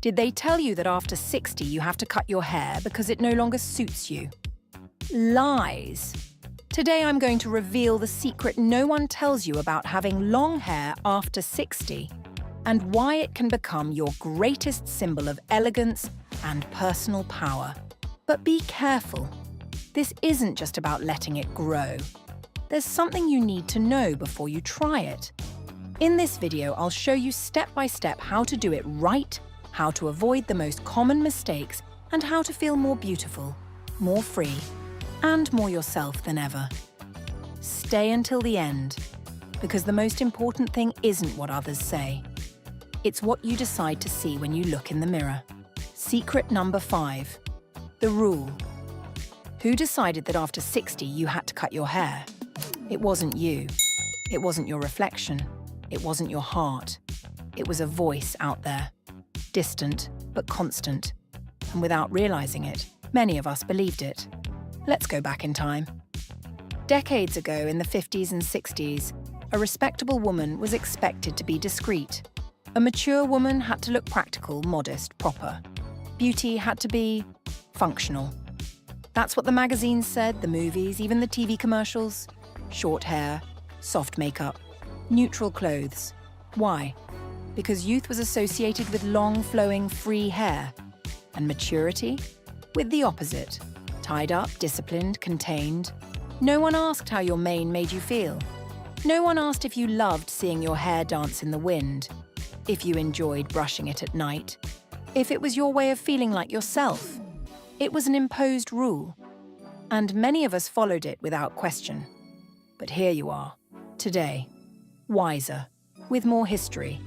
Did they tell you that after 60 you have to cut your hair because it no longer suits you? Lies. Today I'm going to reveal the secret no one tells you about having long hair after 60 and why it can become your greatest symbol of elegance and personal power. But be careful. This isn't just about letting it grow. There's something you need to know before you try it. In this video, I'll show you step by step how to do it right, how to avoid the most common mistakes, and how to feel more beautiful, more free, and more yourself than ever. Stay until the end, because the most important thing isn't what others say. It's what you decide to see when you look in the mirror. Secret number 5. The rule. Who decided that after 60 you had to cut your hair? It wasn't you. It wasn't your reflection. It wasn't your heart. It was a voice out there. Distant, but constant. And without realizing it, many of us believed it. Let's go back in time. Decades ago, in the 50s and 60s, a respectable woman was expected to be discreet. A mature woman had to look practical, modest, proper. Beauty had to be functional. That's what the magazines said, the movies, even the TV commercials. Short hair, soft makeup, neutral clothes. Why? Because youth was associated with long, flowing, free hair. And maturity? With the opposite. Tied up, disciplined, contained. No one asked how your mane made you feel. No one asked if you loved seeing your hair dance in the wind, if you enjoyed brushing it at night, if it was your way of feeling like yourself. It was an imposed rule, and many of us followed it without question. But here you are, today, wiser, with more history,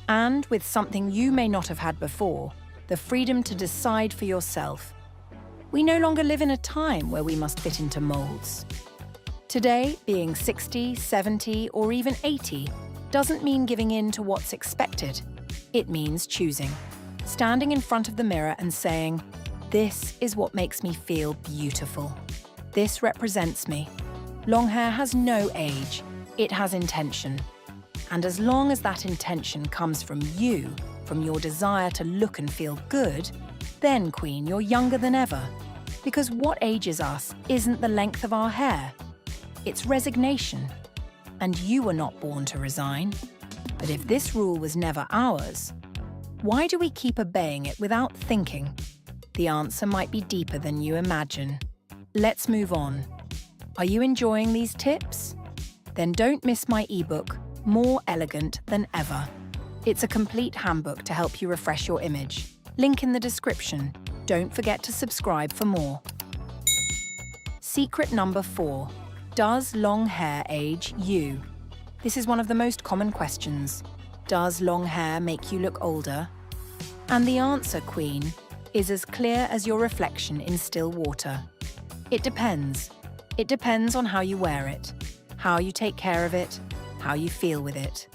and with something you may not have had before, the freedom to decide for yourself. We no longer live in a time where we must fit into molds. Today, being 60, 70, or even 80 doesn't mean giving in to what's expected. It means choosing, standing in front of the mirror and saying, "This is what makes me feel beautiful. This represents me." Long hair has no age, it has intention. And as long as that intention comes from you, from your desire to look and feel good, then, Queen, you're younger than ever. Because what ages us isn't the length of our hair. It's resignation. And you were not born to resign. But if this rule was never ours, why do we keep obeying it without thinking? The answer might be deeper than you imagine. Let's move on. Are you enjoying these tips? Then don't miss my ebook, More Elegant Than Ever. It's a complete handbook to help you refresh your image. Link in the description. Don't forget to subscribe for more. Secret number 4. Does long hair age you? This is one of the most common questions. Does long hair make you look older? And the answer, Queen, is as clear as your reflection in still water. It depends. It depends on how you wear it, how you take care of it, how you feel with it.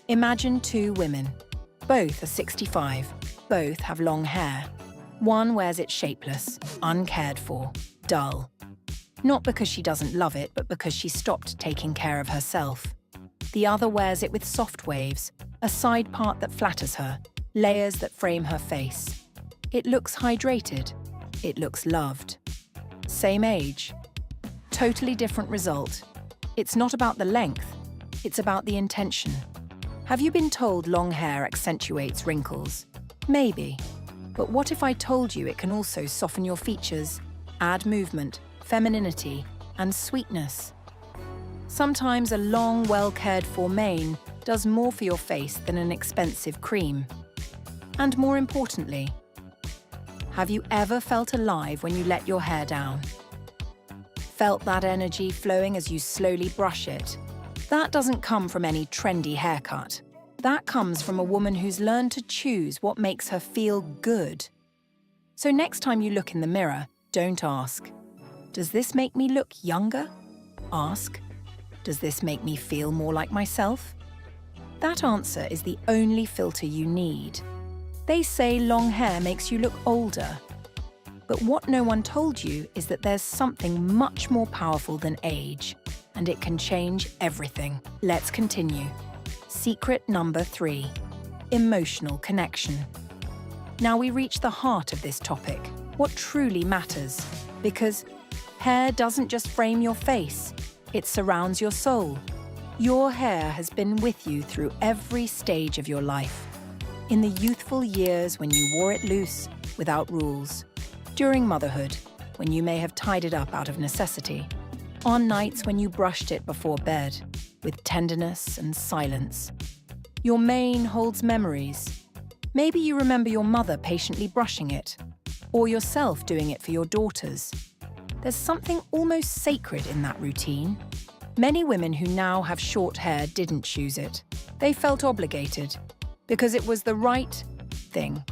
Imagine 2 women. Both are 65. Both have long hair. One wears it shapeless, uncared for, dull. Not because she doesn't love it, but because she stopped taking care of herself. The other wears it with soft waves, a side part that flatters her, layers that frame her face. It looks hydrated. It looks loved. Same age. Totally different result. It's not about the length. It's about the intention. Have you been told long hair accentuates wrinkles? Maybe. But what if I told you it can also soften your features, add movement, femininity, and sweetness? Sometimes a long, well-cared-for mane does more for your face than an expensive cream. And more importantly, have you ever felt alive when you let your hair down? Felt that energy flowing as you slowly brush it? That doesn't come from any trendy haircut. That comes from a woman who's learned to choose what makes her feel good. So next time you look in the mirror, don't ask, "Does this make me look younger?" Ask, "Does this make me feel more like myself?" That answer is the only filter you need. They say long hair makes you look older. But what no one told you is that there's something much more powerful than age, and it can change everything. Let's continue. Secret number 3. Emotional connection. Now we reach the heart of this topic, what truly matters. Because hair doesn't just frame your face, it surrounds your soul. Your hair has been with you through every stage of your life. In the youthful years when you wore it loose, without rules. During motherhood, when you may have tied it up out of necessity. On nights when you brushed it before bed, with tenderness and silence. Your mane holds memories. Maybe you remember your mother patiently brushing it, or yourself doing it for your daughters. There's something almost sacred in that routine. Many women who now have short hair didn't choose it. They felt obligated, because it was the right thing,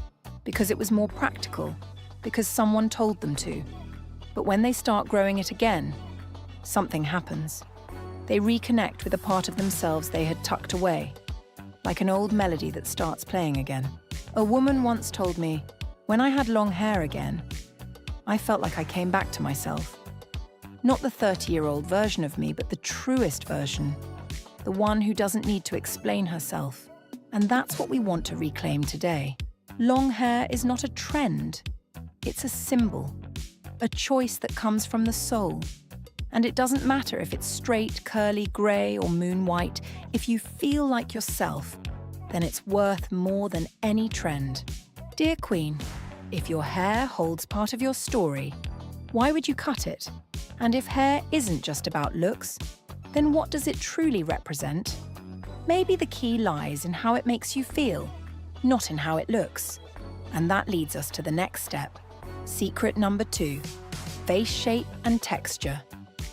because it was more practical, because someone told them to. But when they start growing it again, something happens. They reconnect with a part of themselves they had tucked away, like an old melody that starts playing again. A woman once told me, when I had long hair again, I felt like I came back to myself. Not the 30-year-old version of me, but the truest version. The one who doesn't need to explain herself. And that's what we want to reclaim today. Long hair is not a trend. It's a symbol. A choice that comes from the soul. And it doesn't matter if it's straight, curly, grey or moon white. If you feel like yourself, then it's worth more than any trend. Dear Queen, if your hair holds part of your story, why would you cut it? And if hair isn't just about looks, then what does it truly represent? Maybe the key lies in how it makes you feel, not in how it looks. And that leads us to the next step. Secret number 2, face shape and texture.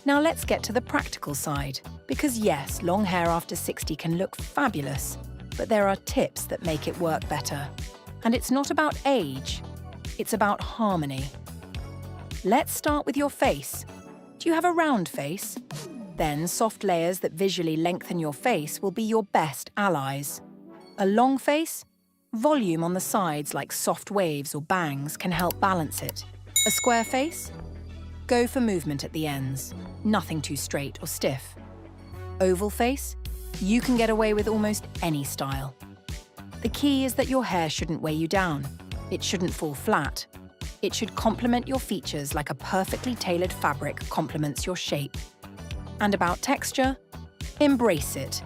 Now let's get to the practical side. Because yes, long hair after 60 can look fabulous, but there are tips that make it work better. And it's not about age, it's about harmony. Let's start with your face. Do you have a round face? Then soft layers that visually lengthen your face will be your best allies. A long face? Volume on the sides like soft waves or bangs can help balance it. A square face? Go for movement at the ends, nothing too straight or stiff. Oval face? You can get away with almost any style. The key is that your hair shouldn't weigh you down. It shouldn't fall flat. It should complement your features like a perfectly tailored fabric complements your shape. And about texture? Embrace it.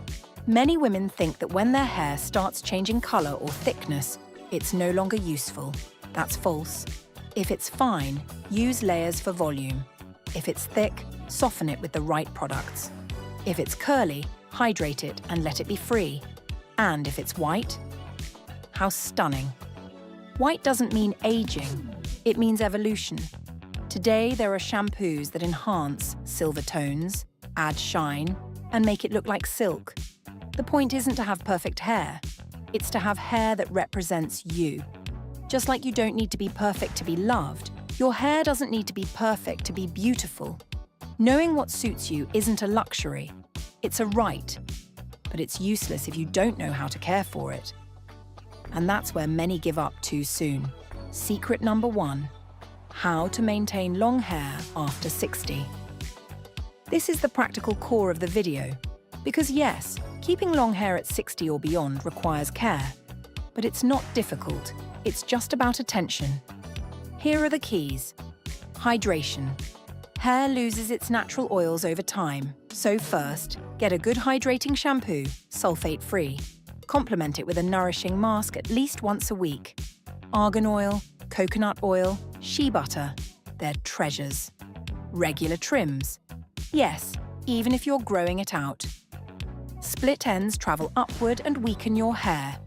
Many women think that when their hair starts changing colour or thickness, it's no longer useful. That's false. If it's fine, use layers for volume. If it's thick, soften it with the right products. If it's curly, hydrate it and let it be free. And if it's white, how stunning. White doesn't mean aging, it means evolution. Today there are shampoos that enhance silver tones, add shine, and make it look like silk. The point isn't to have perfect hair, it's to have hair that represents you. Just like you don't need to be perfect to be loved, your hair doesn't need to be perfect to be beautiful. Knowing what suits you isn't a luxury, it's a right. But it's useless if you don't know how to care for it. And that's where many give up too soon. Secret number 1, how to maintain long hair after 60. This is the practical core of the video. Because yes, keeping long hair at 60 or beyond requires care. But it's not difficult, it's just about attention. Here are the keys. Hydration. Hair loses its natural oils over time, so first, get a good hydrating shampoo, sulfate-free. Complement it with a nourishing mask at least once a week. Argan oil, coconut oil, shea butter, they're treasures. Regular trims. Yes, even if you're growing it out. Split ends travel upward and weaken your hair.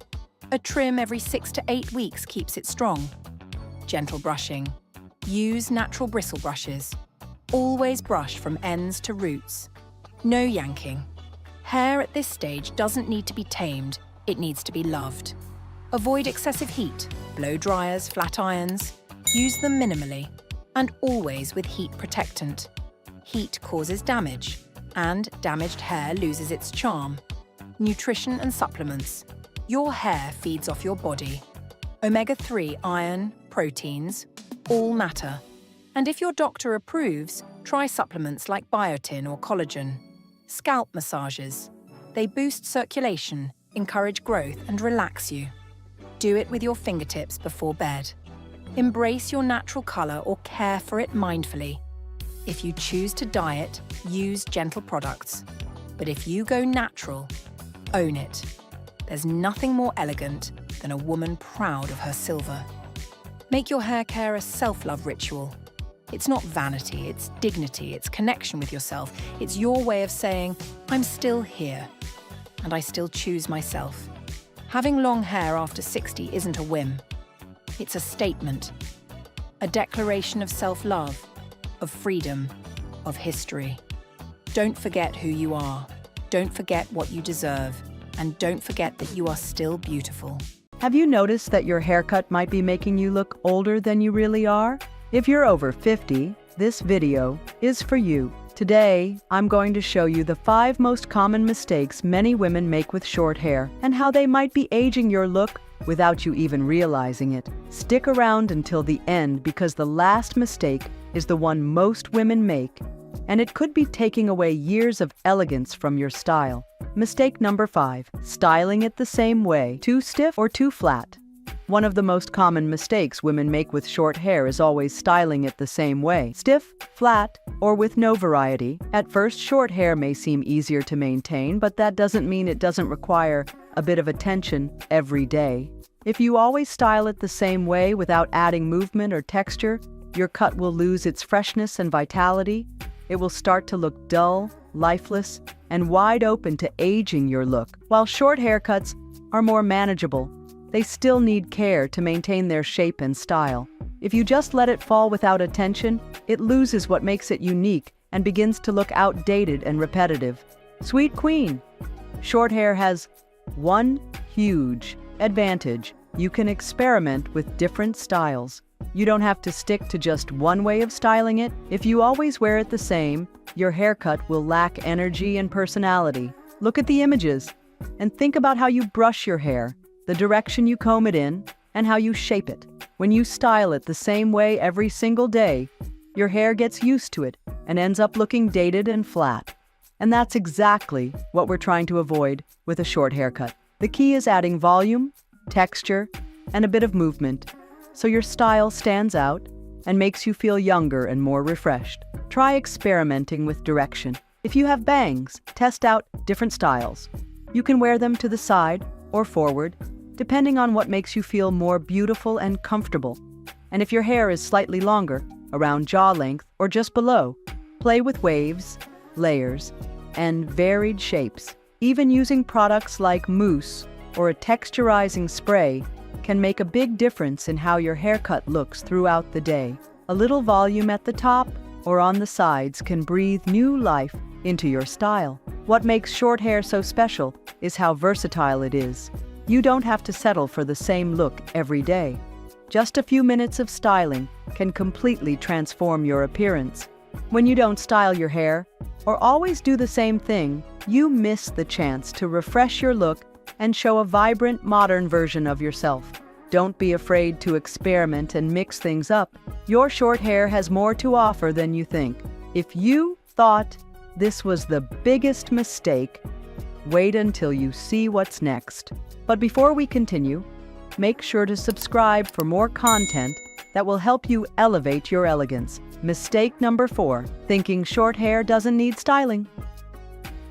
A trim every 6 to 8 weeks keeps it strong. Gentle brushing. Use natural bristle brushes. Always brush from ends to roots. No yanking. Hair at this stage doesn't need to be tamed, it needs to be loved. Avoid excessive heat, blow dryers, flat irons. Use them minimally, and always with heat protectant. Heat causes damage, and damaged hair loses its charm. Nutrition and supplements. Your hair feeds off your body. Omega-3 iron, proteins, all matter. And if your doctor approves, try supplements like biotin or collagen. Scalp massages. They boost circulation, encourage growth and relax you. Do it with your fingertips before bed. Embrace your natural color or care for it mindfully. If you choose to dye it, use gentle products. But if you go natural, own it. There's nothing more elegant than a woman proud of her silver. Make your hair care a self-love ritual. It's not vanity, it's dignity, it's connection with yourself. It's your way of saying, I'm still here, and I still choose myself. Having long hair after 60 isn't a whim. It's a statement, a declaration of self-love, of freedom, of history. Don't forget who you are. Don't forget what you deserve. And don't forget that you are still beautiful. Have you noticed that your haircut might be making you look older than you really are? If you're over 50, this video is for you. Today, I'm going to show you the 5 most common mistakes many women make with short hair and how they might be aging your look without you even realizing it. Stick around until the end because the last mistake is the one most women make, and it could be taking away years of elegance from your style. Mistake number 5, styling it the same way, too stiff or too flat. One of the most common mistakes women make with short hair is always styling it the same way, stiff, flat, or with no variety. At first, short hair may seem easier to maintain, but that doesn't mean it doesn't require a bit of attention every day. If you always style it the same way without adding movement or texture, your cut will lose its freshness and vitality. It will start to look dull, lifeless, and wide open to aging your look. While short haircuts are more manageable, they still need care to maintain their shape and style. If you just let it fall without attention, it loses what makes it unique and begins to look outdated and repetitive. Sweet Queen! Short hair has one huge advantage. You can experiment with different styles. You don't have to stick to just one way of styling it. If you always wear it the same, your haircut will lack energy and personality. Look at the images and think about how you brush your hair, the direction you comb it in, and how you shape it. When you style it the same way every single day, your hair gets used to it and ends up looking dated and flat. And that's exactly what we're trying to avoid with a short haircut. The key is adding volume, texture, and a bit of movement, so your style stands out and makes you feel younger and more refreshed. Try experimenting with direction. If you have bangs, test out different styles. You can wear them to the side or forward, depending on what makes you feel more beautiful and comfortable. And if your hair is slightly longer, around jaw length or just below, play with waves, layers, and varied shapes. Even using products like mousse or a texturizing spray can make a big difference in how your haircut looks throughout the day. A little volume at the top or on the sides can breathe new life into your style. What makes short hair so special is how versatile it is. You don't have to settle for the same look every day. Just a few minutes of styling can completely transform your appearance. When you don't style your hair or always do the same thing, you miss the chance to refresh your look and show a vibrant, modern version of yourself. Don't be afraid to experiment and mix things up. Your short hair has more to offer than you think. If you thought this was the biggest mistake, wait until you see what's next. But before we continue, make sure to subscribe for more content that will help you elevate your elegance. Mistake number 4, thinking short hair doesn't need styling.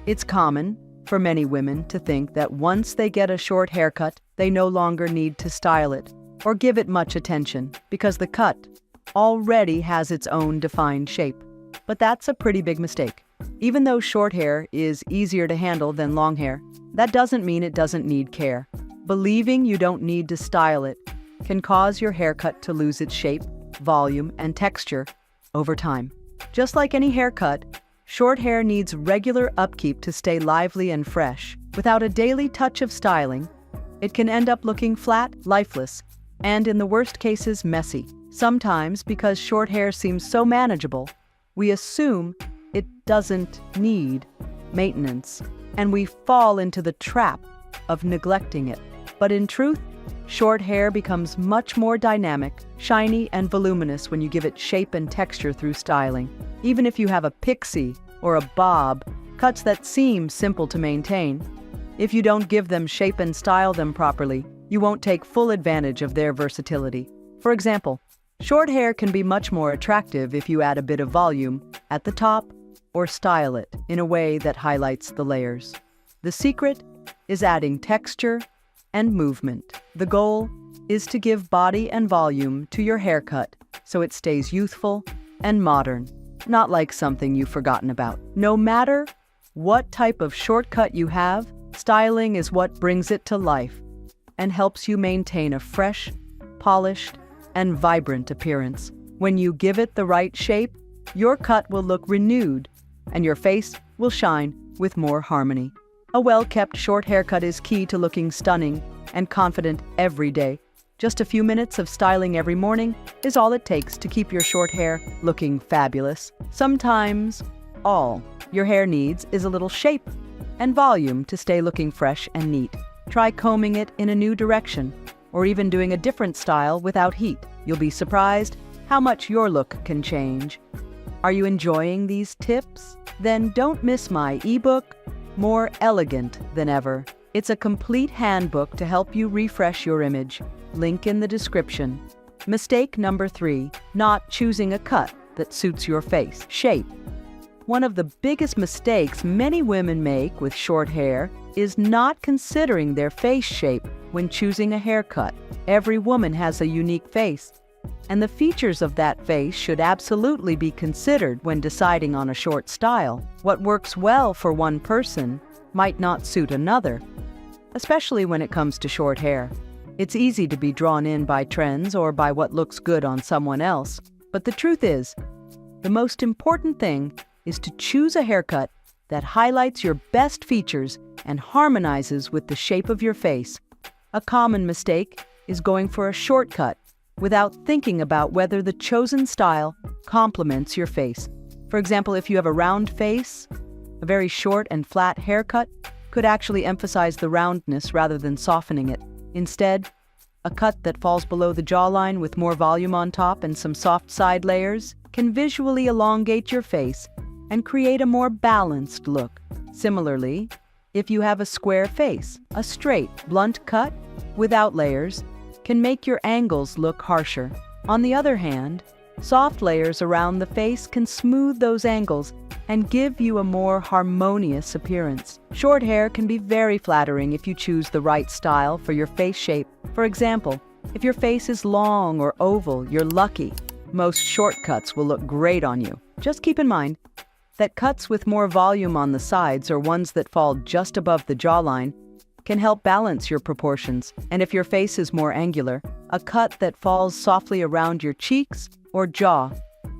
It's common for many women to think that once they get a short haircut, they no longer need to style it or give it much attention because the cut already has its own defined shape. But that's a pretty big mistake. Even though short hair is easier to handle than long hair, that doesn't mean it doesn't need care. Believing you don't need to style it can cause your haircut to lose its shape, volume, and texture over time. Just like any haircut, short hair needs regular upkeep to stay lively and fresh. Without a daily touch of styling, it can end up looking flat, lifeless, and in the worst cases, messy. Sometimes, because short hair seems so manageable, we assume it doesn't need maintenance, and we fall into the trap of neglecting it. But in truth, short hair becomes much more dynamic, shiny, and voluminous when you give it shape and texture through styling. Even if you have a pixie or a bob, cuts that seem simple to maintain, if you don't give them shape and style them properly, you won't take full advantage of their versatility. For example, short hair can be much more attractive if you add a bit of volume at the top or style it in a way that highlights the layers. The secret is adding texture and movement. The goal is to give body and volume to your haircut so it stays youthful and modern, not like something you've forgotten about. No matter what type of shortcut you have, styling is what brings it to life and helps you maintain a fresh, polished, and vibrant appearance. When you give it the right shape, your cut will look renewed and your face will shine with more harmony. A well-kept short haircut is key to looking stunning and confident every day. Just a few minutes of styling every morning is all it takes to keep your short hair looking fabulous. Sometimes all your hair needs is a little shape and volume to stay looking fresh and neat. Try combing it in a new direction or even doing a different style without heat. You'll be surprised how much your look can change. Are you enjoying these tips? Then don't miss my ebook, More Elegant Than Ever. It's a complete handbook to help you refresh your image. Link in the description. Mistake number 3, not choosing a cut that suits your face shape. One of the biggest mistakes many women make with short hair is not considering their face shape when choosing a haircut. Every woman has a unique face, and the features of that face should absolutely be considered when deciding on a short style. What works well for one person might not suit another, especially when it comes to short hair. It's easy to be drawn in by trends or by what looks good on someone else, but the truth is, the most important thing is to choose a haircut that highlights your best features and harmonizes with the shape of your face. A common mistake is going for a shortcut without thinking about whether the chosen style complements your face. For example, if you have a round face, a very short and flat haircut could actually emphasize the roundness rather than softening it. Instead, a cut that falls below the jawline with more volume on top and some soft side layers can visually elongate your face and create a more balanced look. Similarly, if you have a square face, a straight, blunt cut without layers can make your angles look harsher. On the other hand, soft layers around the face can smooth those angles and give you a more harmonious appearance. Short hair can be very flattering if you choose the right style for your face shape. For example, if your face is long or oval, you're lucky. Most shortcuts will look great on you. Just keep in mind that cuts with more volume on the sides or ones that fall just above the jawline can help balance your proportions. And if your face is more angular, a cut that falls softly around your cheeks or jaw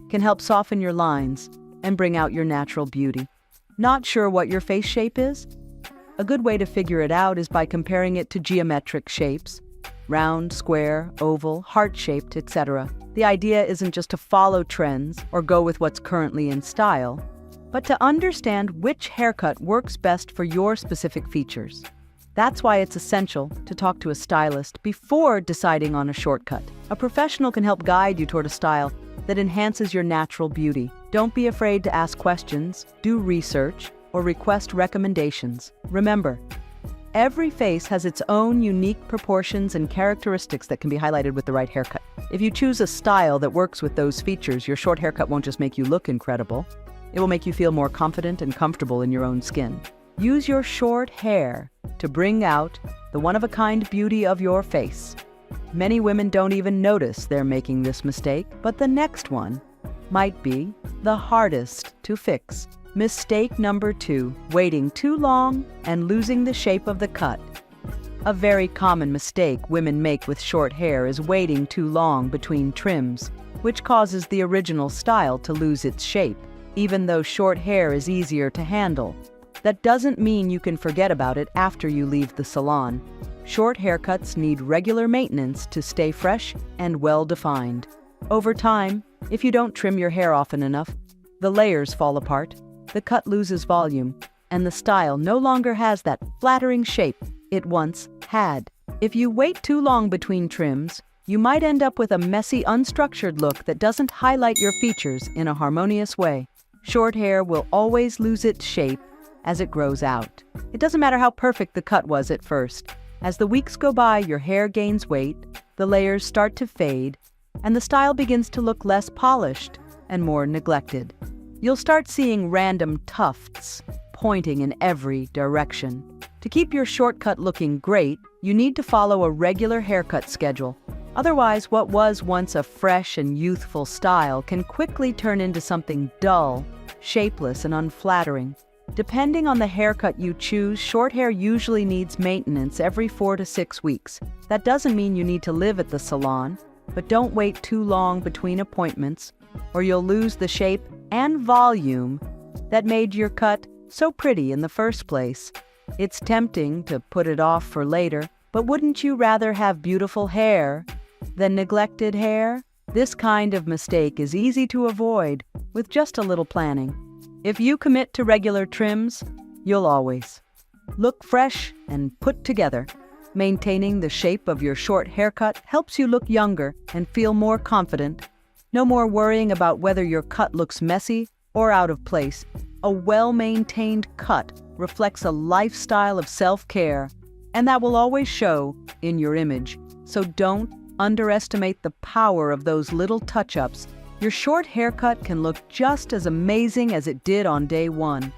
can help soften your lines and bring out your natural beauty. Not sure what your face shape is? A good way to figure it out is by comparing it to geometric shapes: round, square, oval, heart-shaped, etc. The idea isn't just to follow trends or go with what's currently in style, but to understand which haircut works best for your specific features. That's why it's essential to talk to a stylist before deciding on a shortcut. A professional can help guide you toward a style that enhances your natural beauty. Don't be afraid to ask questions, do research, or request recommendations. Remember, every face has its own unique proportions and characteristics that can be highlighted with the right haircut. If you choose a style that works with those features, your short haircut won't just make you look incredible, it will make you feel more confident and comfortable in your own skin. Use your short hair to bring out the one-of-a-kind beauty of your face. Many women don't even notice they're making this mistake, but the next one might be the hardest to fix. Mistake number 2, waiting too long and losing the shape of the cut. A very common mistake women make with short hair is waiting too long between trims, which causes the original style to lose its shape. Even though short hair is easier to handle, that doesn't mean you can forget about it after you leave the salon. Short haircuts need regular maintenance to stay fresh and well-defined. Over time, if you don't trim your hair often enough, the layers fall apart, the cut loses volume, and the style no longer has that flattering shape it once had. If you wait too long between trims, you might end up with a messy, unstructured look that doesn't highlight your features in a harmonious way. Short hair will always lose its shape as it grows out. It doesn't matter how perfect the cut was at first. As the weeks go by, your hair gains weight, the layers start to fade, and the style begins to look less polished and more neglected. You'll start seeing random tufts pointing in every direction. To keep your shortcut looking great, you need to follow a regular haircut schedule. Otherwise, what was once a fresh and youthful style can quickly turn into something dull, shapeless, and unflattering. Depending on the haircut you choose, short hair usually needs maintenance every 4 to 6 weeks. That doesn't mean you need to live at the salon, but don't wait too long between appointments, or you'll lose the shape and volume that made your cut so pretty in the first place. It's tempting to put it off for later, but wouldn't you rather have beautiful hair than neglected hair? This kind of mistake is easy to avoid with just a little planning. If you commit to regular trims, you'll always look fresh and put together. Maintaining the shape of your short haircut helps you look younger and feel more confident. No more worrying about whether your cut looks messy or out of place. A well-maintained cut reflects a lifestyle of self-care, and that will always show in your image. So don't underestimate the power of those little touch-ups. Your short haircut can look just as amazing as it did on day one,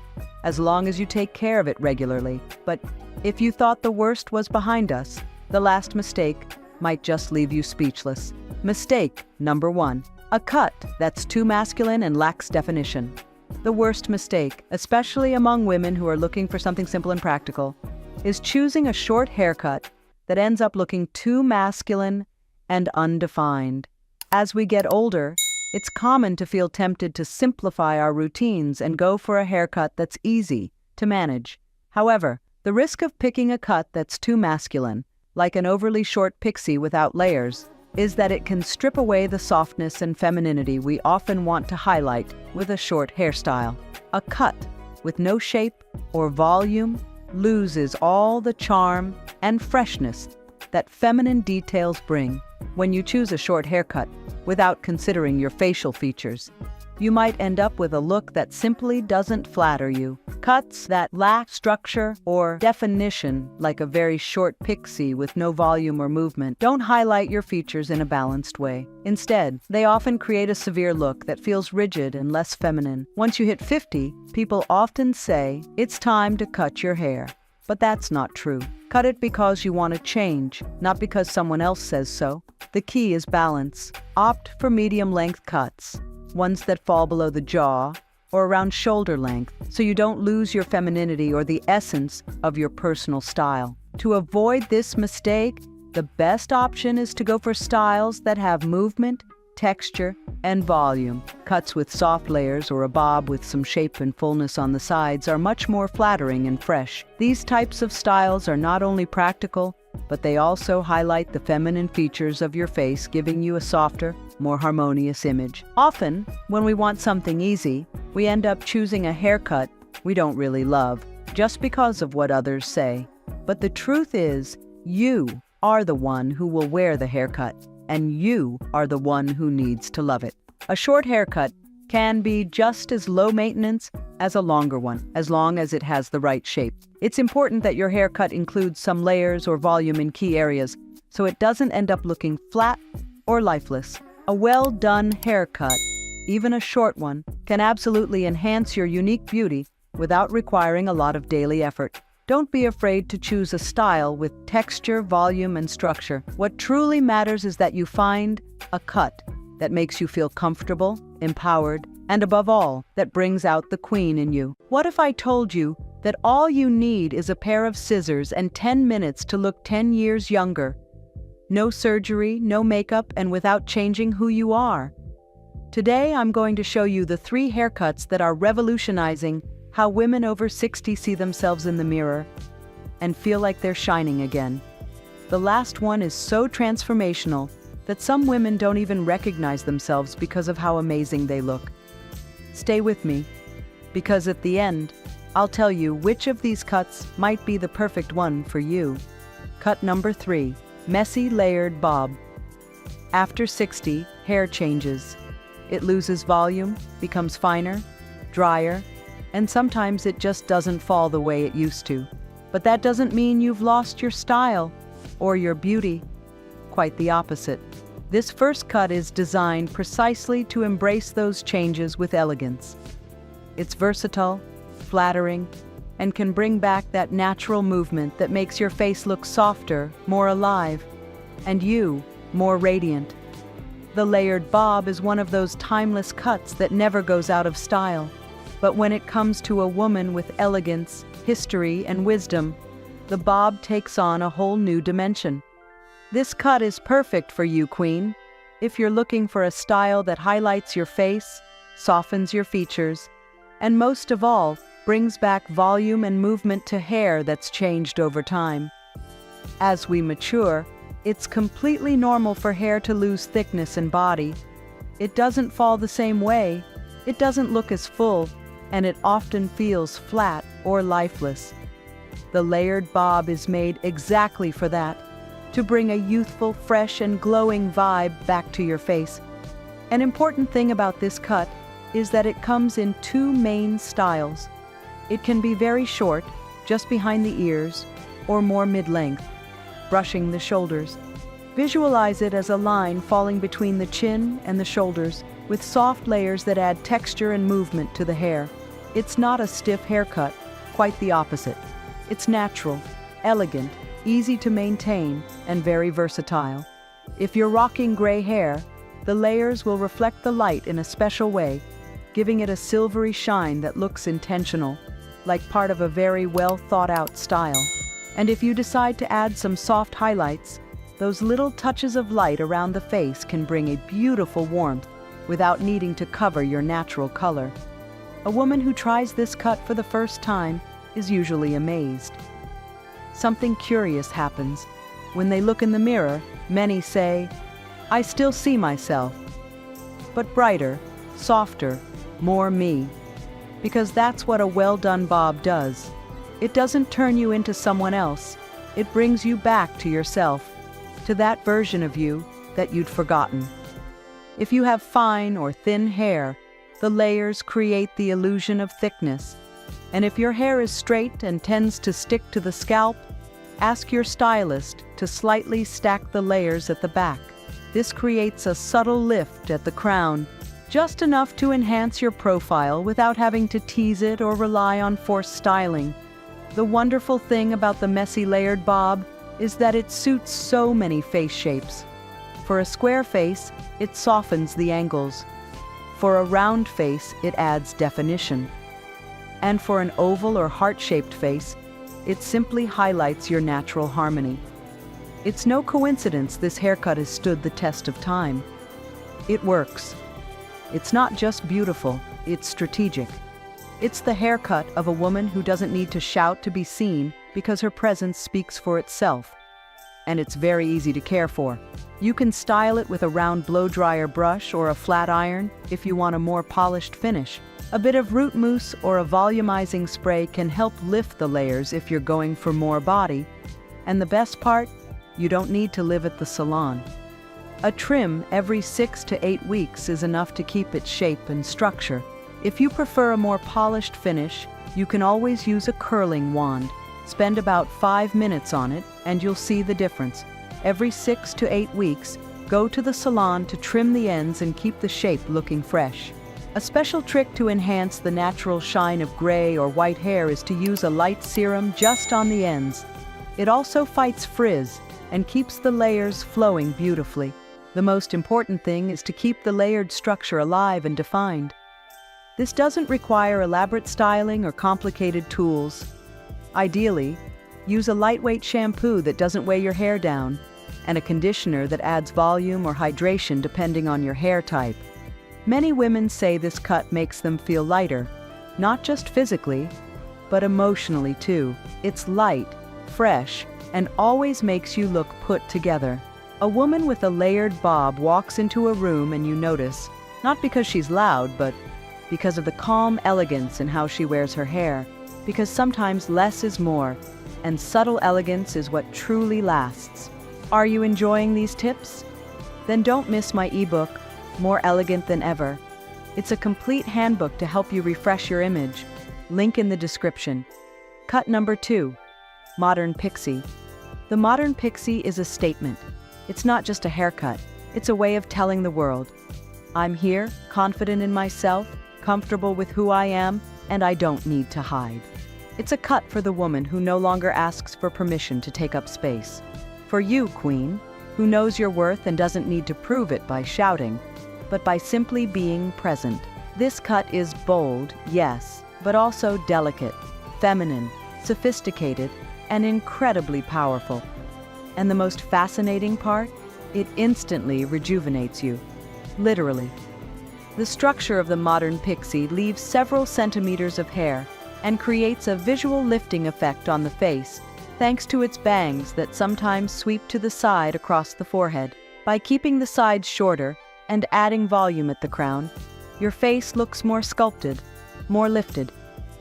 as long as you take care of it regularly. But if you thought the worst was behind us, the last mistake might just leave you speechless. Mistake number 1. A cut that's too masculine and lacks definition. The worst mistake, especially among women who are looking for something simple and practical, is choosing a short haircut that ends up looking too masculine and undefined. As we get older, it's common to feel tempted to simplify our routines and go for a haircut that's easy to manage. However, the risk of picking a cut that's too masculine, like an overly short pixie without layers, is that it can strip away the softness and femininity we often want to highlight with a short hairstyle. A cut with no shape or volume loses all the charm and freshness that feminine details bring. When you choose a short haircut without considering your facial features, you might end up with a look that simply doesn't flatter you. Cuts that lack structure or definition, like a very short pixie with no volume or movement, don't highlight your features in a balanced way. Instead, they often create a severe look that feels rigid and less feminine. Once you hit 50, people often say, "It's time to cut your hair." But that's not true. Cut it because you want to change, not because someone else says so. The key is balance. Opt for medium-length cuts, ones that fall below the jaw or around shoulder length, so you don't lose your femininity or the essence of your personal style. To avoid this mistake, the best option is to go for styles that have movement, texture, and volume. Cuts with soft layers or a bob with some shape and fullness on the sides are much more flattering and fresh. These types of styles are not only practical, but they also highlight the feminine features of your face, giving you a softer, more harmonious image. Often, when we want something easy, we end up choosing a haircut we don't really love, just because of what others say. But the truth is, you are the one who will wear the haircut, and you are the one who needs to love it. A short haircut can be just as low maintenance as a longer one, as long as it has the right shape. It's important that your haircut includes some layers or volume in key areas, so it doesn't end up looking flat or lifeless. A well-done haircut, even a short one, can absolutely enhance your unique beauty without requiring a lot of daily effort. Don't be afraid to choose a style with texture, volume, and structure. What truly matters is that you find a cut that makes you feel comfortable, empowered, and above all, that brings out the queen in you. What if I told you that all you need is a pair of scissors and 10 minutes to look 10 years younger? No surgery, no makeup, and without changing who you are. Today, I'm going to show you the 3 haircuts that are revolutionizing how women over 60 see themselves in the mirror and feel like they're shining again. The last one is so transformational that some women don't even recognize themselves because of how amazing they look. Stay with me, because at the end, I'll tell you which of these cuts might be the perfect one for you. Cut number 3, messy layered bob. After 60, hair changes. It loses volume, becomes finer, drier, and sometimes it just doesn't fall the way it used to. But that doesn't mean you've lost your style or your beauty. Quite the opposite. This first cut is designed precisely to embrace those changes with elegance. It's versatile, flattering, and can bring back that natural movement that makes your face look softer, more alive, and you more radiant. The layered bob is one of those timeless cuts that never goes out of style. But when it comes to a woman with elegance, history, and wisdom, the bob takes on a whole new dimension. This cut is perfect for you, Queen, if you're looking for a style that highlights your face, softens your features, and most of all, brings back volume and movement to hair that's changed over time. As we mature, it's completely normal for hair to lose thickness and body. It doesn't fall the same way, it doesn't look as full, and it often feels flat or lifeless. The layered bob is made exactly for that, to bring a youthful, fresh, and glowing vibe back to your face. An important thing about this cut is that it comes in two main styles. It can be very short, just behind the ears, or more mid-length, brushing the shoulders. Visualize it as a line falling between the chin and the shoulders, with soft layers that add texture and movement to the hair. It's not a stiff haircut, quite the opposite. It's natural, elegant, easy to maintain, and very versatile. If you're rocking gray hair, the layers will reflect the light in a special way, giving it a silvery shine that looks intentional, like part of a very well thought out style. And if you decide to add some soft highlights, those little touches of light around the face can bring a beautiful warmth without needing to cover your natural color. A woman who tries this cut for the first time is usually amazed. Something curious happens. When they look in the mirror, many say, "I still see myself," but brighter, softer, more me. Because that's what a well-done bob does. It doesn't turn you into someone else. It brings you back to yourself, to that version of you that you'd forgotten. If you have fine or thin hair, the layers create the illusion of thickness. And if your hair is straight and tends to stick to the scalp, ask your stylist to slightly stack the layers at the back. This creates a subtle lift at the crown, just enough to enhance your profile without having to tease it or rely on forced styling. The wonderful thing about the messy layered bob is that it suits so many face shapes. For a square face, it softens the angles. For a round face, it adds definition. And for an oval or heart-shaped face, it simply highlights your natural harmony. It's no coincidence this haircut has stood the test of time. It works. It's not just beautiful, it's strategic. It's the haircut of a woman who doesn't need to shout to be seen because her presence speaks for itself. And it's very easy to care for. You can style it with a round blow-dryer brush or a flat iron if you want a more polished finish. A bit of root mousse or a volumizing spray can help lift the layers if you're going for more body. And the best part, you don't need to live at the salon. A trim every 6 to 8 weeks is enough to keep its shape and structure. If you prefer a more polished finish, you can always use a curling wand. Spend about 5 minutes on it and you'll see the difference. Every 6 to 8 weeks, go to the salon to trim the ends and keep the shape looking fresh. A special trick to enhance the natural shine of gray or white hair is to use a light serum just on the ends. It also fights frizz and keeps the layers flowing beautifully. The most important thing is to keep the layered structure alive and defined. This doesn't require elaborate styling or complicated tools. Ideally, use a lightweight shampoo that doesn't weigh your hair down, and a conditioner that adds volume or hydration depending on your hair type. Many women say this cut makes them feel lighter, not just physically, but emotionally too. It's light, fresh, and always makes you look put together. A woman with a layered bob walks into a room and you notice, not because she's loud, but because of the calm elegance in how she wears her hair. Because sometimes less is more, and subtle elegance is what truly lasts. Are you enjoying these tips? Then don't miss my ebook, More Elegant Than Ever. It's a complete handbook to help you refresh your image. Link in the description. Cut number 2. Modern Pixie. The Modern Pixie is a statement. It's not just a haircut. It's a way of telling the world, I'm here, confident in myself, comfortable with who I am, and I don't need to hide. It's a cut for the woman who no longer asks for permission to take up space. For you, Queen, who knows your worth and doesn't need to prove it by shouting, but by simply being present. This cut is bold, yes, but also delicate, feminine, sophisticated, and incredibly powerful. And the most fascinating part? It instantly rejuvenates you. Literally. The structure of the Modern Pixie leaves several centimeters of hair and creates a visual lifting effect on the face, thanks to its bangs that sometimes sweep to the side across the forehead. By keeping the sides shorter and adding volume at the crown, your face looks more sculpted, more lifted.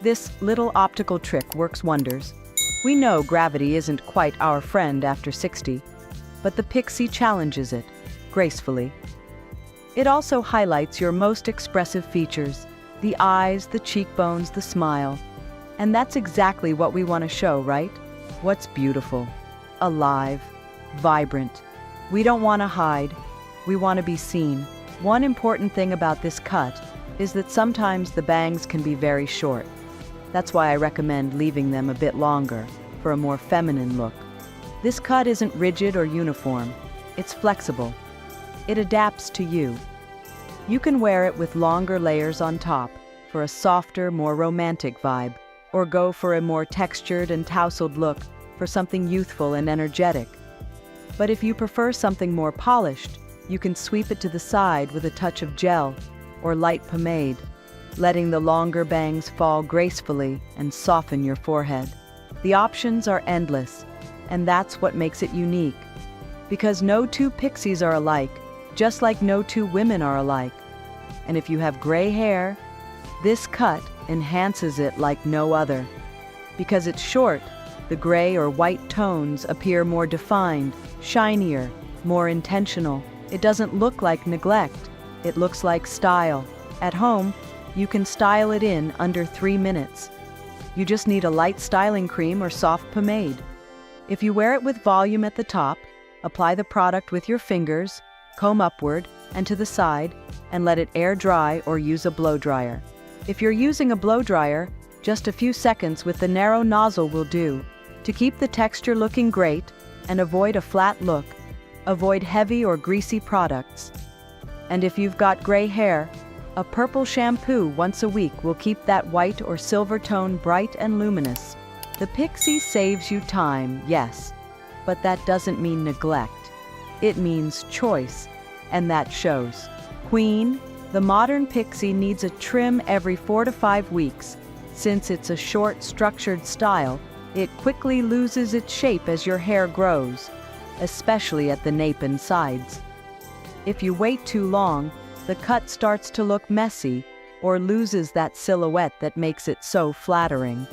This little optical trick works wonders. We know gravity isn't quite our friend after 60, but the Pixie challenges it, gracefully. It also highlights your most expressive features, the eyes, the cheekbones, the smile. And that's exactly what we want to show, right? What's beautiful, alive, vibrant. We don't want to hide, we want to be seen. One important thing about this cut is that sometimes the bangs can be very short. That's why I recommend leaving them a bit longer for a more feminine look. This cut isn't rigid or uniform, it's flexible. It adapts to you. You can wear it with longer layers on top for a softer, more romantic vibe, or go for a more textured and tousled look for something youthful and energetic. But if you prefer something more polished, you can sweep it to the side with a touch of gel or light pomade, letting the longer bangs fall gracefully and soften your forehead. The options are endless, and that's what makes it unique. Because no two pixies are alike, just like no two women are alike. And if you have gray hair, this cut enhances it like no other. Because it's short, the gray or white tones appear more defined, shinier, more intentional. It doesn't look like neglect, it looks like style. At home, you can style it in under 3 minutes. You just need a light styling cream or soft pomade. If you wear it with volume at the top, apply the product with your fingers, comb upward and to the side, and let it air dry or use a blow dryer. If you're using a blow dryer, just a few seconds with the narrow nozzle will do. To keep the texture looking great and avoid a flat look, avoid heavy or greasy products. And if you've got gray hair, a purple shampoo once a week will keep that white or silver tone bright and luminous. The Pixie saves you time, yes, but that doesn't mean neglect. It means choice, and that shows. Queen, the Modern Pixie needs a trim every 4 to 5 weeks. Since it's a short, structured style, it quickly loses its shape as your hair grows, especially at the nape and sides. If you wait too long, the cut starts to look messy or loses that silhouette that makes it so flattering.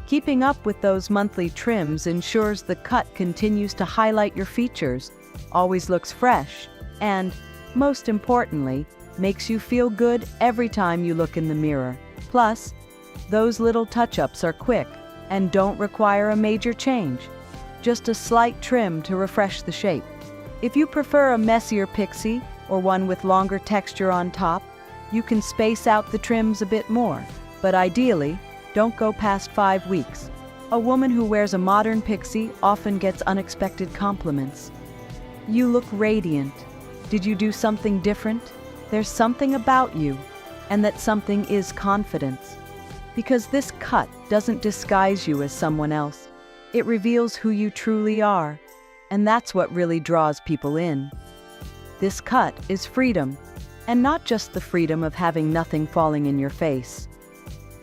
Keeping up with those monthly trims ensures the cut continues to highlight your features, always looks fresh, and, most importantly, makes you feel good every time you look in the mirror. Plus, those little touch-ups are quick and don't require a major change, just a slight trim to refresh the shape. If you prefer a messier pixie or one with longer texture on top, you can space out the trims a bit more, but ideally, don't go past 5 weeks. A woman who wears a modern pixie often gets unexpected compliments. You look radiant. Did you do something different? There's something about you, and that something is confidence. Because this cut doesn't disguise you as someone else. It reveals who you truly are, and that's what really draws people in. This cut is freedom, and not just the freedom of having nothing falling in your face.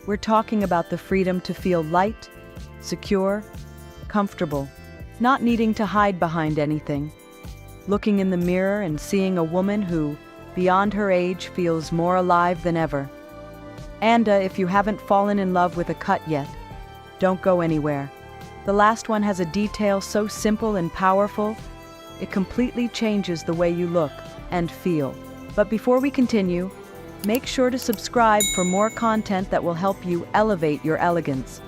We're talking about the freedom to feel light, secure, comfortable, not needing to hide behind anything. Looking in the mirror and seeing a woman who, beyond her age, feels more alive than ever. And if you haven't fallen in love with a cut yet, don't go anywhere. The last one has a detail so simple and powerful, it completely changes the way you look and feel. But before we continue, make sure to subscribe for more content that will help you elevate your elegance.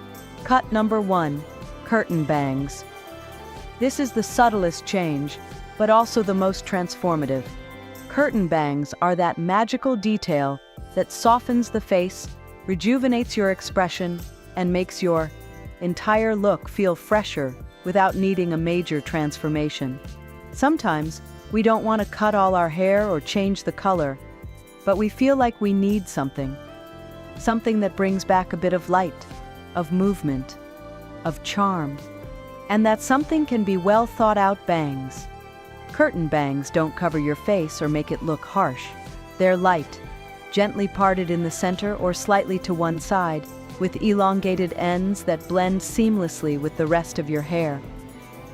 Cut number 1. Curtain bangs. This is the subtlest change, but also the most transformative. Curtain bangs are that magical detail that softens the face, rejuvenates your expression, and makes your entire look feel fresher without needing a major transformation. Sometimes, we don't want to cut all our hair or change the color, but we feel like we need something. Something that brings back a bit of light, of movement, of charm. And that something can be well thought out bangs. Curtain bangs don't cover your face or make it look harsh. They're light, gently parted in the center or slightly to one side, with elongated ends that blend seamlessly with the rest of your hair.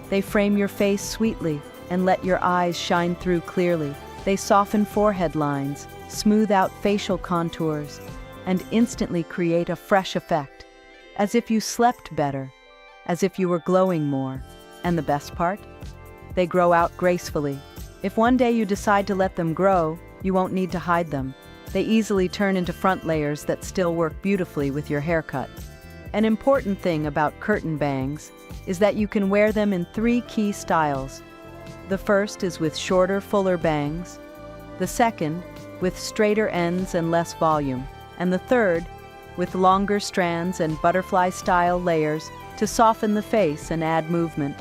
They frame your face sweetly and let your eyes shine through clearly. They soften forehead lines, smooth out facial contours, and instantly create a fresh effect, as if you slept better, as if you were glowing more. And the best part? They grow out gracefully. If one day you decide to let them grow, you won't need to hide them. They easily turn into front layers that still work beautifully with your haircut. An important thing about curtain bangs is that you can wear them in 3 key styles. The first is with shorter, fuller bangs. The second, with straighter ends and less volume. And the third, with longer strands and butterfly-style layers to soften the face and add movement.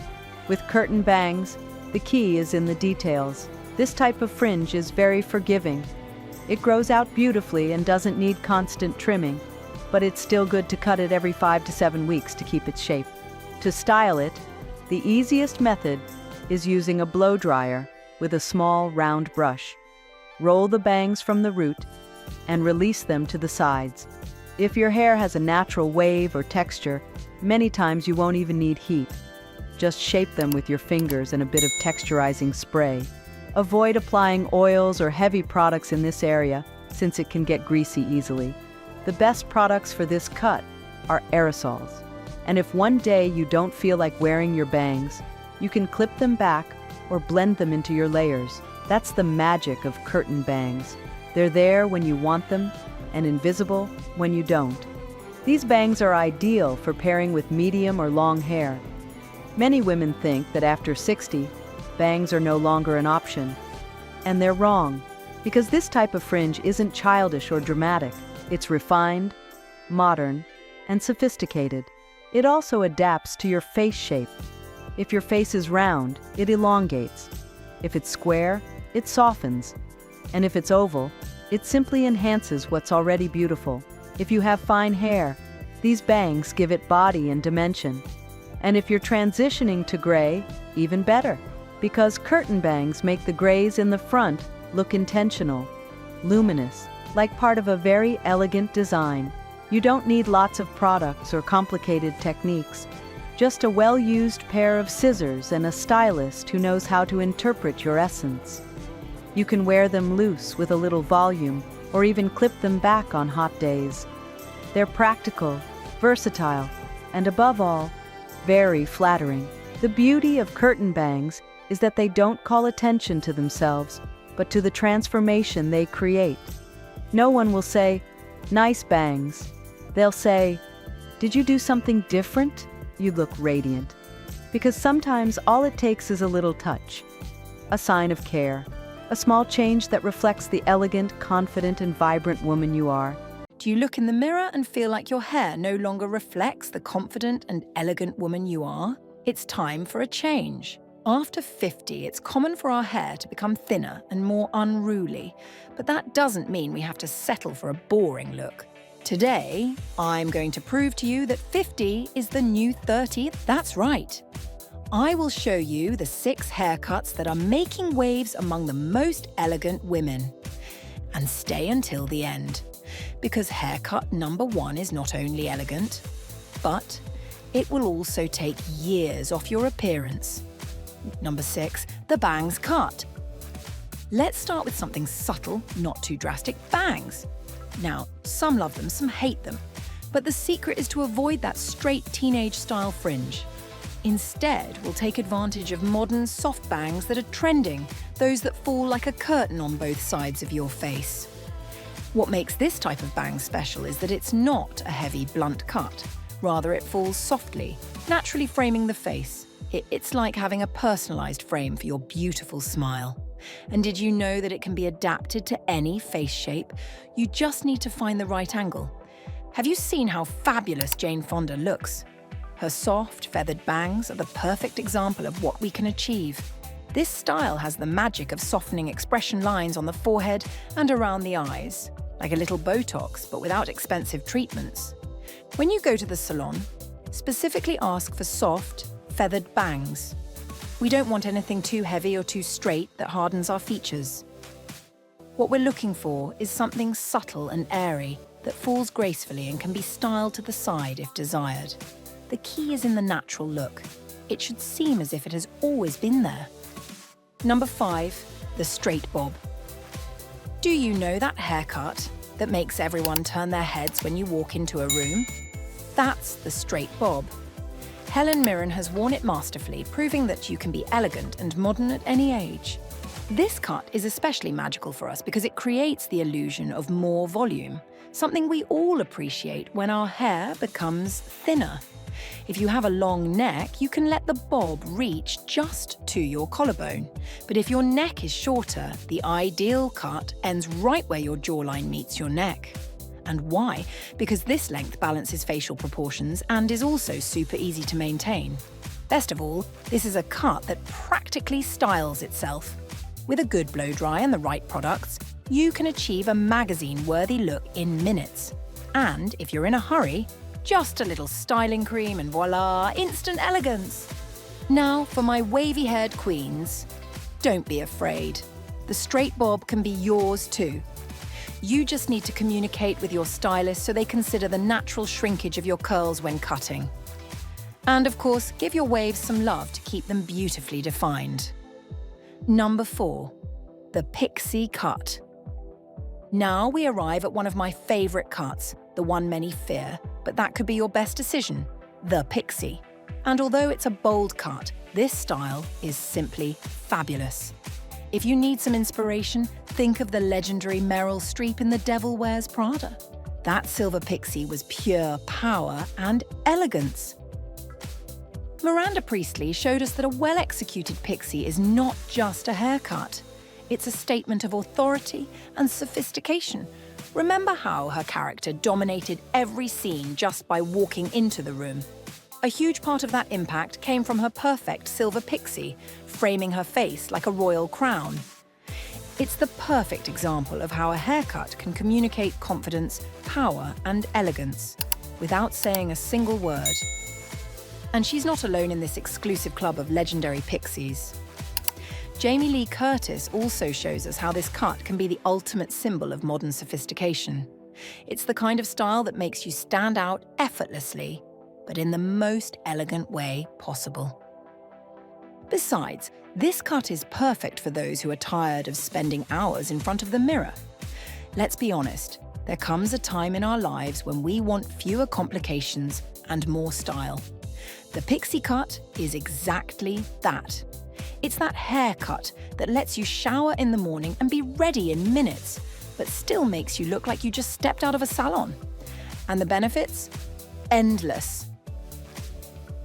With curtain bangs, the key is in the details. This type of fringe is very forgiving. It grows out beautifully and doesn't need constant trimming, but it's still good to cut it every 5 to 7 weeks to keep its shape. To style it, the easiest method is using a blow dryer with a small round brush. Roll the bangs from the root and release them to the sides. If your hair has a natural wave or texture, many times you won't even need heat. Just shape them with your fingers and a bit of texturizing spray. Avoid applying oils or heavy products in this area, since it can get greasy easily. The best products for this cut are aerosols. And if one day you don't feel like wearing your bangs, you can clip them back or blend them into your layers. That's the magic of curtain bangs. They're there when you want them and invisible when you don't. These bangs are ideal for pairing with medium or long hair. Many women think that after 60, bangs are no longer an option. And they're wrong, because this type of fringe isn't childish or dramatic. It's refined, modern, and sophisticated. It also adapts to your face shape. If your face is round, it elongates. If it's square, it softens. And if it's oval, it simply enhances what's already beautiful. If you have fine hair, these bangs give it body and dimension. And if you're transitioning to gray, even better, because curtain bangs make the grays in the front look intentional, luminous, like part of a very elegant design. You don't need lots of products or complicated techniques, just a well-used pair of scissors and a stylist who knows how to interpret your essence. You can wear them loose with a little volume, or even clip them back on hot days. They're practical, versatile, and above all, very flattering. The beauty of curtain bangs is that they don't call attention to themselves, but to the transformation they create. No one will say, "Nice bangs." They'll say, "Did you do something different? You look radiant." Because sometimes all it takes is a little touch, a sign of care, a small change that reflects the elegant, confident, and vibrant woman you are. Do you look in the mirror and feel like your hair no longer reflects the confident and elegant woman you are? It's time for a change. After 50, it's common for our hair to become thinner and more unruly, but that doesn't mean we have to settle for a boring look. Today, I'm going to prove to you that 50 is the new 30. That's right. I will show you the 6 haircuts that are making waves among the most elegant women. And stay until the end, because haircut number 1 is not only elegant, but it will also take years off your appearance. Number 6, the bangs cut. Let's start with something subtle, not too drastic, bangs. Now, some love them, some hate them, but the secret is to avoid that straight teenage-style fringe. Instead, we'll take advantage of modern soft bangs that are trending, those that fall like a curtain on both sides of your face. What makes this type of bang special is that it's not a heavy, blunt cut. Rather, it falls softly, naturally framing the face. It's like having a personalized frame for your beautiful smile. And did you know that it can be adapted to any face shape? You just need to find the right angle. Have you seen how fabulous Jane Fonda looks? Her soft, feathered bangs are the perfect example of what we can achieve. This style has the magic of softening expression lines on the forehead and around the eyes, like a little Botox, but without expensive treatments. When you go to the salon, specifically ask for soft, feathered bangs. We don't want anything too heavy or too straight that hardens our features. What we're looking for is something subtle and airy that falls gracefully and can be styled to the side if desired. The key is in the natural look. It should seem as if it has always been there. Number 5, the straight bob. Do you know that haircut that makes everyone turn their heads when you walk into a room? That's the straight bob. Helen Mirren has worn it masterfully, proving that you can be elegant and modern at any age. This cut is especially magical for us because it creates the illusion of more volume, something we all appreciate when our hair becomes thinner. If you have a long neck, you can let the bob reach just to your collarbone. But if your neck is shorter, the ideal cut ends right where your jawline meets your neck. And why? Because this length balances facial proportions and is also super easy to maintain. Best of all, this is a cut that practically styles itself. With a good blow dry and the right products, you can achieve a magazine-worthy look in minutes. And if you're in a hurry, just a little styling cream and voila, instant elegance. Now for my wavy-haired queens. Don't be afraid. The straight bob can be yours too. You just need to communicate with your stylist so they consider the natural shrinkage of your curls when cutting. And of course, give your waves some love to keep them beautifully defined. Number 4, the pixie cut. Now we arrive at one of my favorite cuts, the one many fear, but that could be your best decision, the pixie. And although it's a bold cut, this style is simply fabulous. If you need some inspiration, think of the legendary Meryl Streep in The Devil Wears Prada. That silver pixie was pure power and elegance. Miranda Priestley showed us that a well-executed pixie is not just a haircut. It's a statement of authority and sophistication. Remember how her character dominated every scene just by walking into the room? A huge part of that impact came from her perfect silver pixie, framing her face like a royal crown. It's the perfect example of how a haircut can communicate confidence, power, and elegance without saying a single word. And she's not alone in this exclusive club of legendary pixies. Jamie Lee Curtis also shows us how this cut can be the ultimate symbol of modern sophistication. It's the kind of style that makes you stand out effortlessly, but in the most elegant way possible. Besides, this cut is perfect for those who are tired of spending hours in front of the mirror. Let's be honest, there comes a time in our lives when we want fewer complications and more style. The pixie cut is exactly that. It's that haircut that lets you shower in the morning and be ready in minutes, but still makes you look like you just stepped out of a salon. And the benefits? Endless.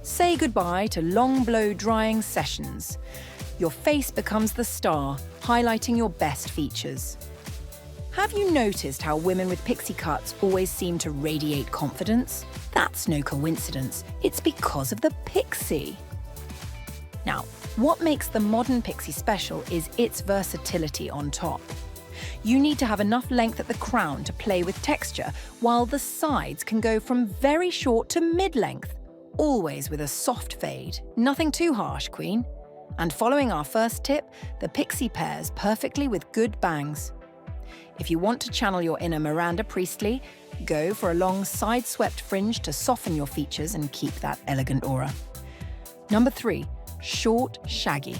Say goodbye to long blow-drying sessions. Your face becomes the star, highlighting your best features. Have you noticed how women with pixie cuts always seem to radiate confidence? That's no coincidence. It's because of the pixie. Now, what makes the modern pixie special is its versatility on top. You need to have enough length at the crown to play with texture, while the sides can go from very short to mid-length, always with a soft fade. Nothing too harsh, Queen. And following our first tip, the pixie pairs perfectly with good bangs. If you want to channel your inner Miranda Priestley, go for a long side-swept fringe to soften your features and keep that elegant aura. Number 3, short shaggy.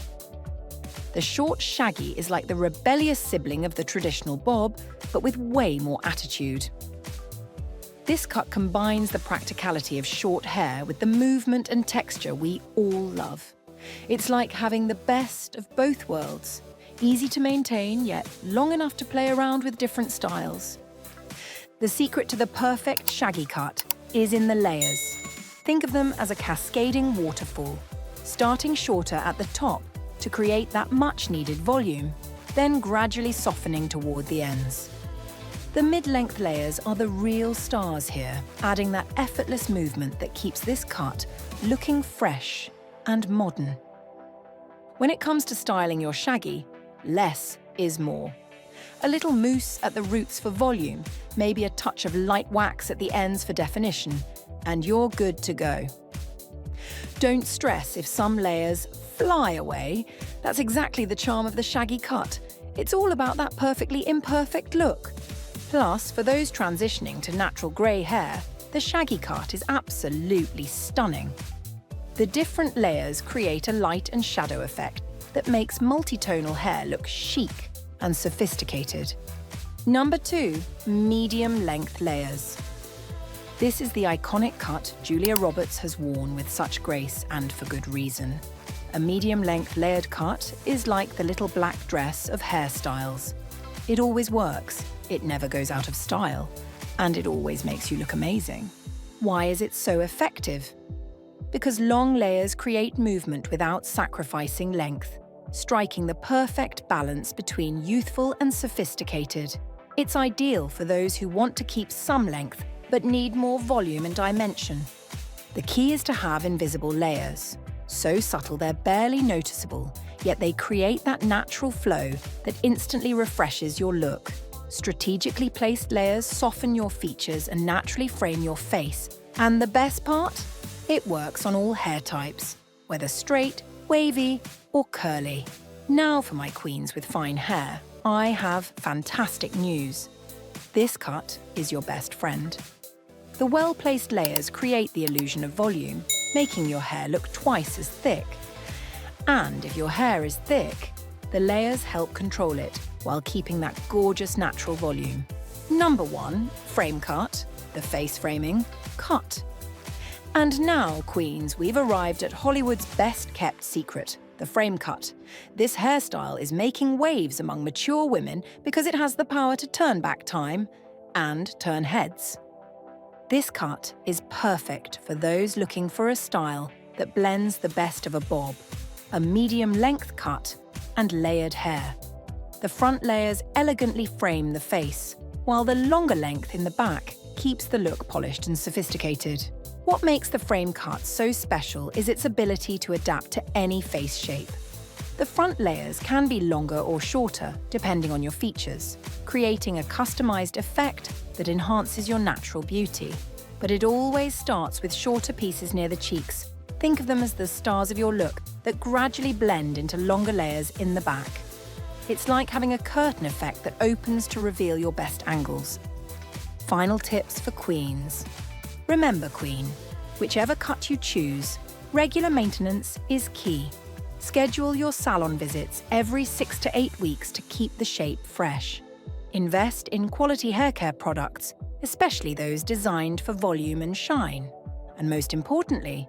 The short shaggy is like the rebellious sibling of the traditional bob, but with way more attitude. This cut combines the practicality of short hair with the movement and texture we all love. It's like having the best of both worlds. Easy to maintain, yet long enough to play around with different styles. The secret to the perfect shaggy cut is in the layers. Think of them as a cascading waterfall, starting shorter at the top to create that much-needed volume, then gradually softening toward the ends. The mid-length layers are the real stars here, adding that effortless movement that keeps this cut looking fresh and modern. When it comes to styling your shaggy, less is more. A little mousse at the roots for volume, maybe a touch of light wax at the ends for definition, and you're good to go. Don't stress if some layers fly away. That's exactly the charm of the shaggy cut. It's all about that perfectly imperfect look. Plus, for those transitioning to natural grey hair, the shaggy cut is absolutely stunning. The different layers create a light and shadow effect that makes multitonal hair look chic and sophisticated. Number 2, medium-length layers. This is the iconic cut Julia Roberts has worn with such grace and for good reason. A medium-length layered cut is like the little black dress of hairstyles. It always works, it never goes out of style, and it always makes you look amazing. Why is it so effective? Because long layers create movement without sacrificing length, striking the perfect balance between youthful and sophisticated. It's ideal for those who want to keep some length but need more volume and dimension. The key is to have invisible layers, so subtle they're barely noticeable, yet they create that natural flow that instantly refreshes your look. Strategically placed layers soften your features and naturally frame your face. And the best part? It works on all hair types, whether straight, wavy, or curly. Now for my queens with fine hair, I have fantastic news. This cut is your best friend. The well-placed layers create the illusion of volume, making your hair look twice as thick. And if your hair is thick, the layers help control it while keeping that gorgeous natural volume. Number 1, frame cut, the face framing, cut. And now, queens, we've arrived at Hollywood's best-kept secret, the frame cut. This hairstyle is making waves among mature women because it has the power to turn back time and turn heads. This cut is perfect for those looking for a style that blends the best of a bob, a medium-length cut, and layered hair. The front layers elegantly frame the face, while the longer length in the back keeps the look polished and sophisticated. What makes the frame cut so special is its ability to adapt to any face shape. The front layers can be longer or shorter, depending on your features, creating a customized effect that enhances your natural beauty. But it always starts with shorter pieces near the cheeks. Think of them as the stars of your look that gradually blend into longer layers in the back. It's like having a curtain effect that opens to reveal your best angles. Final tips for queens. Remember, queen, whichever cut you choose, regular maintenance is key. Schedule your salon visits every 6 to 8 weeks to keep the shape fresh. Invest in quality hair care products, especially those designed for volume and shine. And most importantly,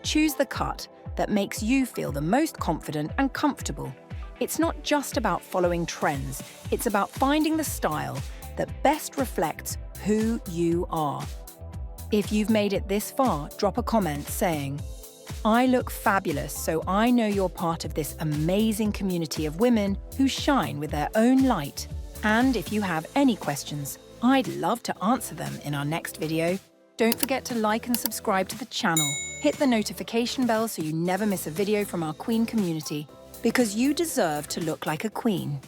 choose the cut that makes you feel the most confident and comfortable. It's not just about following trends, it's about finding the style that best reflects who you are. If you've made it this far, drop a comment saying, "I look fabulous, so I know you're part of this amazing community of women who shine with their own light." And if you have any questions, I'd love to answer them in our next video. Don't forget to like and subscribe to the channel. Hit the notification bell so you never miss a video from our queen community, because you deserve to look like a queen.